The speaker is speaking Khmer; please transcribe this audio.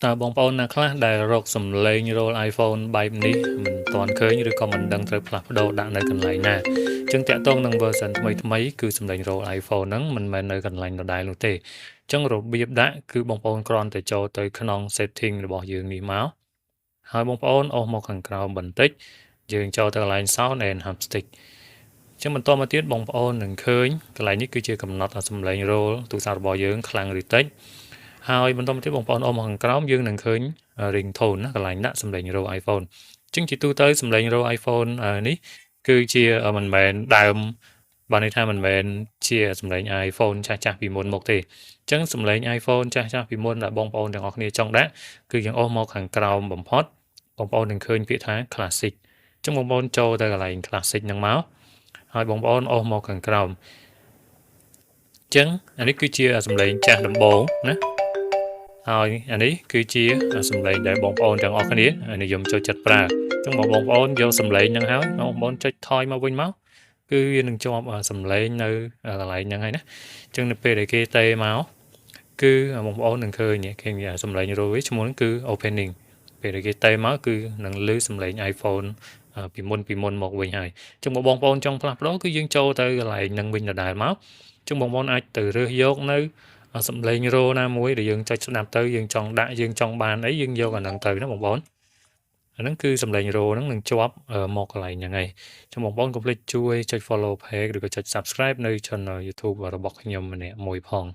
តើបងប្អូនណាខ្លះដែលរកសំឡេង roll iPhone បែបនេះមិនទាន់ឃើញឬក៏មិនដឹងត្រូវផ្លាស់ប្ដូរដាក់នៅកន្លែងណាអញ្ចឹងតាក់ទងនឹង version ថ្មីគឺសំឡេង roll iPhone ហ្នឹងមិនមែននៅកន្លែងដដែលនោះទេអញ្ចឹងរបៀបដាក់គឺបងប្អូនគ្រាន់តែចូលទៅក្នុង setting របស់យើងនេះមកហើយបងប្អូនអូសមកខាងក្រោមបន្តិចយើងចូលទៅកន្លែង sound and haptic អញ្ចឹងបន្តមកទៀតបងប្អូននឹងឃើញកន្លែងនេះគឺជាកំណត់សំឡេង roll ទូរស័ព្ទរបស់យើងខ្លាំងឬតិចហើយបន្តមកទៀតបងប្អូនអមមកខាងក្រោមយើងនឹងឃើញ ringtone ណាកន្លែងដាក់សំឡេង roll iPhone អញ្ចឹងជាទូទៅសំឡេង roll iPhone នេះគឺជាមិនមែនដើមបានន័យថាមិនមែនជាសំឡេង iPhone ចាស់ៗពីមុនមកទេអញ្ចឹងសំឡេង iPhone ចាស់ៗពីមុនដែលបងប្អូនទាំងអស់គ្នាចង់ដាក់គឺយើងអូសមកខាងក្រោមបំផុតបងប្អូននឹងឃើញពាក្យថា classic អញ្ចឹងបងប្អូនចូលទៅកន្លែង classic ហ្នឹងមកហើយបងប្អូនអូសមកខាងក្រោមអញ្ចឹងអានេះគឺជាសំឡេងចាស់ដំបូងណាហើយអានេះគឺជាសំឡេងដែលបងប្អូនទាំងអស់គ្នានិយមចូលចិត្តប្រើអញ្ចឹងបងប្អូនយកសំឡេងហ្នឹងហើយបងប្អូនចុចថយមកវិញមកគឺវានឹងជាប់សំឡេងនៅកន្លែងហ្នឹងហើយណាអញ្ចឹងនៅពេលដែលគេតេមកគឺបងប្អូននឹងឃើញសំឡេងរយឈ្មោះហ្នឹងគឺ opening ពេលដែលគេតេមកគឺនឹងឮសំឡេង iPhone ពីមុនមកវិញហើយអញ្ចឹងបងប្អូនចង់ផ្លាស់ប្ដូរគឺយើងចូលទៅកន្លែងហ្នឹងវិញដដែលមកអញ្ចឹងបងប្អូនអាចទៅរើសយកនៅសំឡេងរោណាមួយដែលយើងចុចស្ដាប់ទៅយើងចង់ដាក់យើងចង់បានអីយើងយកអាហ្នឹងទៅណាបងប្អូនអាហ្នឹងគឺសំឡេងរោហ្នឹងនឹងជាប់មកកន្លែងហ្នឹងហើយចឹងបងប្អូនកុំភ្លេចជួយចុច follow page ឬក៏ចុច subscribe នៅ channel YouTube របស់ខ្ញុំម្នាក់មួយផង